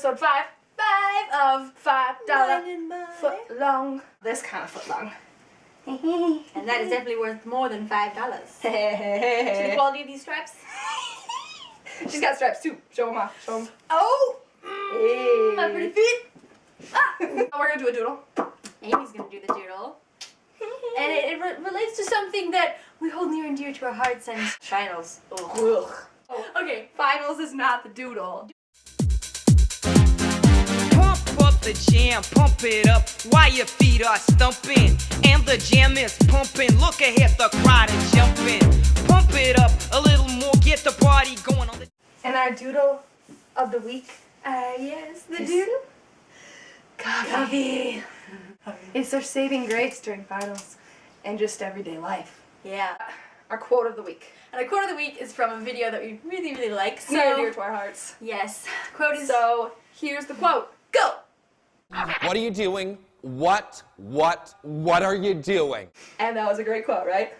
episode 5. 5 of $5 foot long. This kind of foot long. And that is definitely worth more than $5. See the quality of these stripes? She's got stripes too. Show them off. Show them. Oh! Hey. My pretty feet! Ah. We're going to do a doodle. Amy's going to do the doodle. And it relates to something that we hold near and dear to our hearts and finals. Ugh. Okay. Finals is not the doodle. Pump up the jam, pump it up while your feet are stumping. And the jam is pumping. Look ahead, the crowd is jumping. Pump it up a little more, get the party going on the... And our doodle of the week. Yes, the doodle. Coffee. It's our saving grace during finals and just everyday life. Yeah. Our quote of the week. And our quote of the week is from a video that we really, really like. So, Near and dear to our hearts. Yes. Quote is... So, here's the quote. Go! What are you doing? What are you doing? And that was a great quote, right?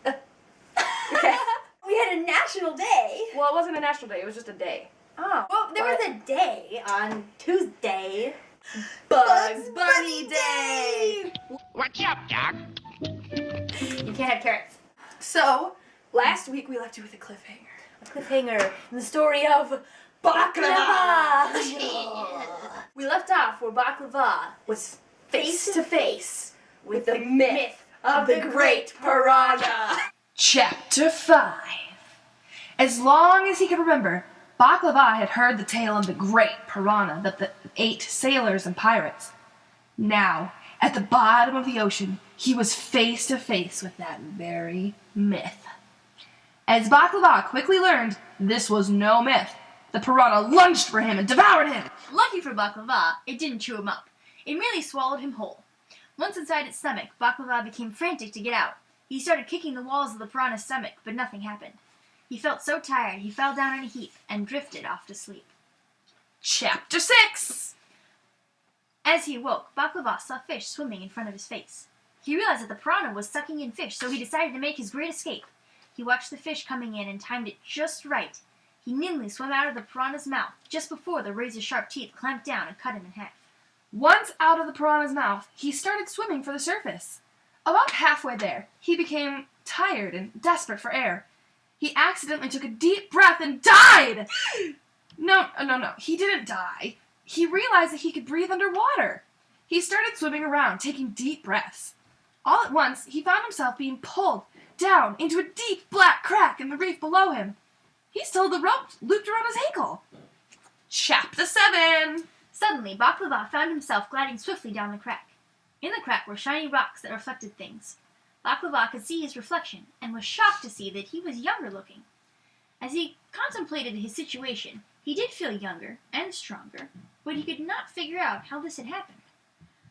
Okay. We had a national day. Well, it wasn't a national day. It was just a day. Oh. Well, there was a day on Tuesday. Bugs Bunny Day! What's up, Doc? You can't have carrots. So, last week we left you with a cliffhanger. A cliffhanger in the story of Baklava. We left off where Baklava Was face to face with the myth of the Great Piranha. Chapter 5. As long as he could remember, Baklava had heard the tale of the great piranha that ate sailors and pirates. Now, at the bottom of the ocean, he was face to face with that very myth. As Baklava quickly learned, this was no myth. The piranha lunged for him and devoured him. Lucky for Baklava, it didn't chew him up. It merely swallowed him whole. Once inside its stomach, Baklava became frantic to get out. He started kicking the walls of the piranha's stomach, but nothing happened. He felt so tired he fell down in a heap and drifted off to sleep. Chapter 6. As he awoke, Baklava saw fish swimming in front of his face. He realized that the piranha was sucking in fish, so he decided to make his great escape. He watched the fish coming in and timed it just right. He nimbly swam out of the piranha's mouth just before the razor-sharp teeth clamped down and cut him in half. Once out of the piranha's mouth, he started swimming for the surface. About halfway there, he became tired and desperate for air. He accidentally took a deep breath and died! No, he didn't die. He realized that he could breathe underwater. He started swimming around, taking deep breaths. All at once, he found himself being pulled down into a deep black crack in the reef below him. He still had the rope looped around his ankle. Chapter 7. Suddenly, Baklava found himself gliding swiftly down the crack. In the crack were shiny rocks that reflected things. Baklava could see his reflection, and was shocked to see that he was younger looking. As he contemplated his situation, he did feel younger and stronger, but he could not figure out how this had happened.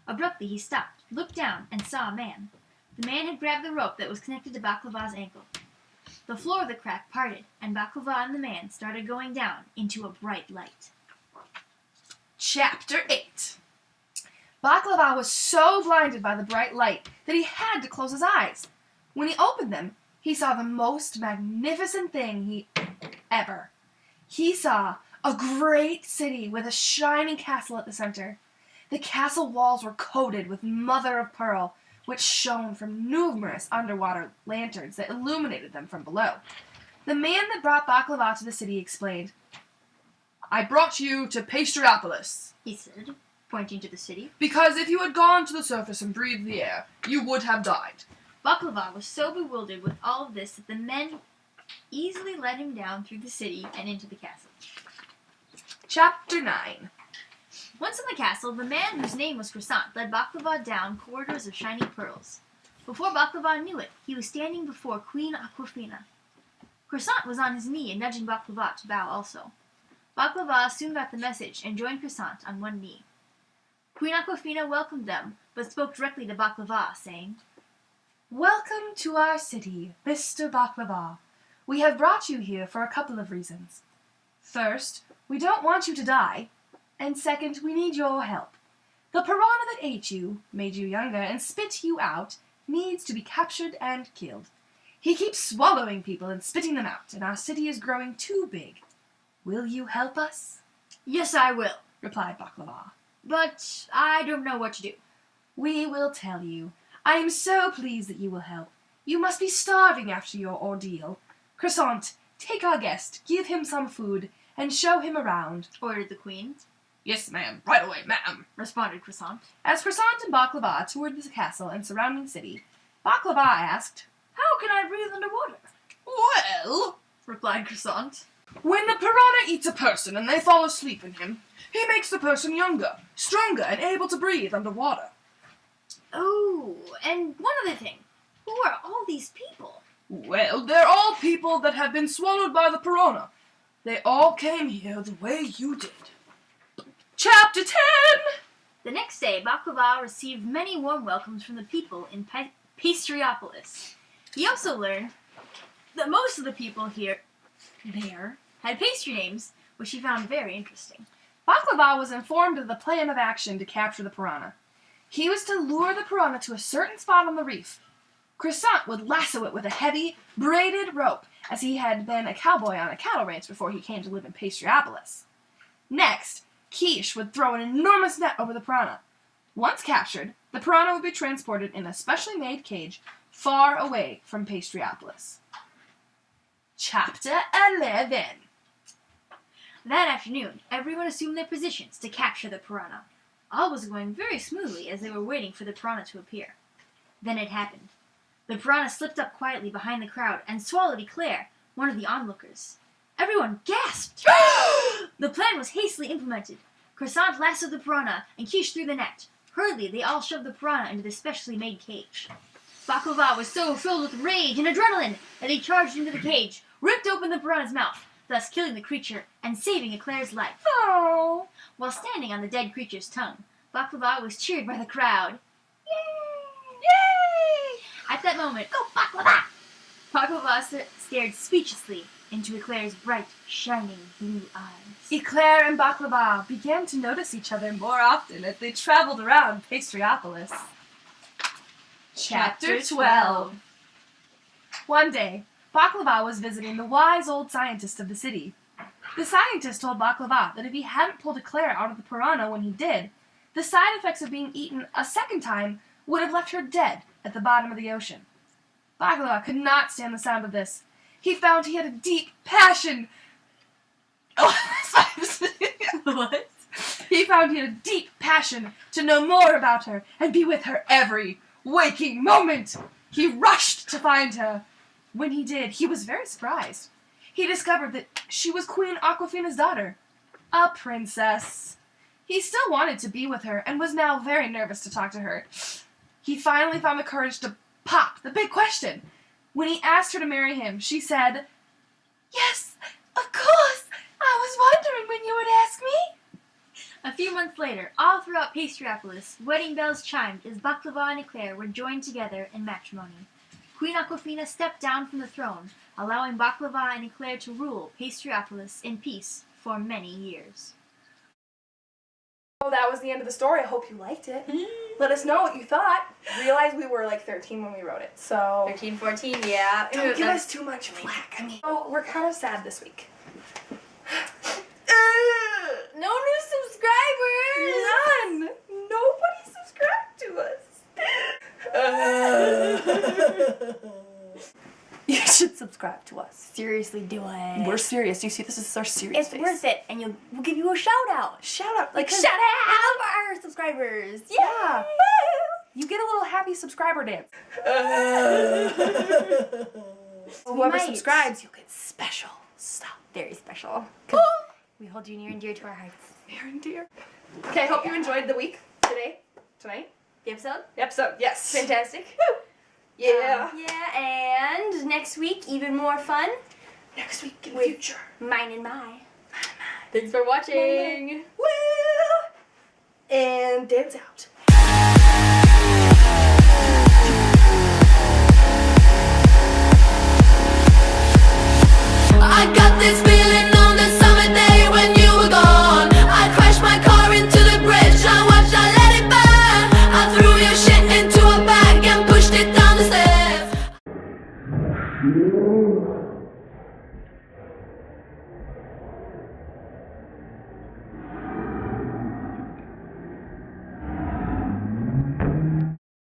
Abruptly he stopped, looked down, and saw a man. The man had grabbed the rope that was connected to Baklava's ankle. The floor of the crack parted, and Baklava and the man started going down into a bright light. Chapter 8. Baklava was so blinded by the bright light that he had to close his eyes. When he opened them, he saw the most magnificent thing ever. He saw a great city with a shining castle at the center. The castle walls were coated with mother of pearl, which shone from numerous underwater lanterns that illuminated them from below. The man that brought Baklava to the city explained, "I brought you to Pastriopolis," He said, pointing to the city. "because if you had gone to the surface and breathed the air, you would have died." Baklava was so bewildered with all of this that the men easily led him down through the city and into the castle. Chapter 9. Once in the castle, the man whose name was Croissant led Baklava down corridors of shiny pearls. Before Baklava knew it, he was standing before Queen Aquafina. Croissant was on his knee and nudging Baklava to bow also. Baklava soon got the message and joined Croissant on one knee. Queen Aquafina welcomed them, but spoke directly to Baklava, saying, Welcome to our city, Mr. Baklava. We have brought you here for a couple of reasons. First, we don't want you to die. And second, we need your help. The piranha that ate you, made you younger, and spit you out needs to be captured and killed. He keeps swallowing people and spitting them out, and our city is growing too big. Will you help us? Yes, I will, replied Baklava. but I don't know what to do. We will tell you. I am so pleased that you will help. You must be starving after your ordeal. Croissant, take our guest, give him some food, and show him around, Ordered the queen. Yes, ma'am, right away, ma'am. Responded Croissant. As Croissant and Baklava toured the castle and surrounding city, Baklava asked, How can I breathe underwater? Well, Replied Croissant. when the piranha eats a person and they fall asleep in him, he makes the person younger, stronger, and able to breathe underwater. Oh, and one other thing. Who are all these people? Well, they're all people that have been swallowed by the piranha. They all came here the way you did. Chapter 10! The next day, Baklava received many warm welcomes from the people in Pastriopolis. He also learned that most of the people there had pastry names, which he found very interesting. Baklava was informed of the plan of action to capture the piranha. He was to lure the piranha to a certain spot on the reef. Croissant would lasso it with a heavy, braided rope, as he had been a cowboy on a cattle ranch before he came to live in Pastriopolis. Next, Quiche would throw an enormous net over the piranha. Once captured, the piranha would be transported in a specially made cage far away from Pastriopolis. Chapter 11. That afternoon, everyone assumed their positions to capture the piranha. All was going very smoothly as they were waiting for the piranha to appear. Then it happened. The piranha slipped up quietly behind the crowd and swallowed Eclair, one of the onlookers. Everyone gasped! The plan was hastily implemented. Croissant lassoed the piranha and Quiche threw the net. Hurriedly, they all shoved the piranha into the specially made cage. Baklava was so filled with rage and adrenaline that he charged into the cage, ripped open the piranha's mouth, thus killing the creature and saving Eclair's life. Oh. While standing on the dead creature's tongue, Baklava was cheered by the crowd. Yay! Yay! At that moment, go Baklava! Baklava stared speechlessly into Eclair's bright, shining blue eyes. Eclair and Baklava began to notice each other more often as they traveled around Pastriopolis. Chapter 12. One day, Baklava was visiting the wise old scientist of the city. The scientist told Baklava that if he hadn't pulled Eclair out of the piranha when he did, the side effects of being eaten a second time would have left her dead at the bottom of the ocean. Baklava could not stand the sound of this. He found he had a deep passion. What? He found he had a deep passion to know more about her and be with her every waking moment. He rushed to find her. When he did, he was very surprised. He discovered that she was Queen Aquafina's daughter, a princess. He still wanted to be with her and was now very nervous to talk to her. He finally found the courage to pop the big question. When he asked her to marry him, she said, "Yes, of course. I was wondering when you would ask me." A few months later, all throughout Pastriopolis, wedding bells chimed as Baklava and Eclair were joined together in matrimony. Queen Aquafina stepped down from the throne, allowing Baklava and Eclair to rule Pastriopolis in peace for many years. Oh, that was the end of the story. I hope you liked it. Let us know what you thought. Realize we were like 13 when we wrote it, so 13, 14, yeah. don't give us too much flack. I mean, oh, we're kind of sad this week. No new subscribers! None. Nobody subscribed to us. You should subscribe to us. Seriously, do it. We're serious. You see, this is our serious It's face. worth it, and we'll give you a shout out. Shout out, like Because shout out. we love our subscribers. Yeah. Yay! You get a little happy subscriber dance. Whoever might. subscribes, you'll get special stuff. Very special. We hold you near and dear to our hearts. Near and dear. Okay, I hope you enjoyed the week today. Tonight. The episode? The episode, yes. Fantastic. Woo! Yeah. Yeah, and next week, even more fun. Next week in the With future. Mine and my. Thanks for watching. Woo! And dance out. I got this feeling on the summer day when you were gone. I crashed my car into the bridge, I watched, I let it burn. I threw your shit into a bag and pushed it down the stairs.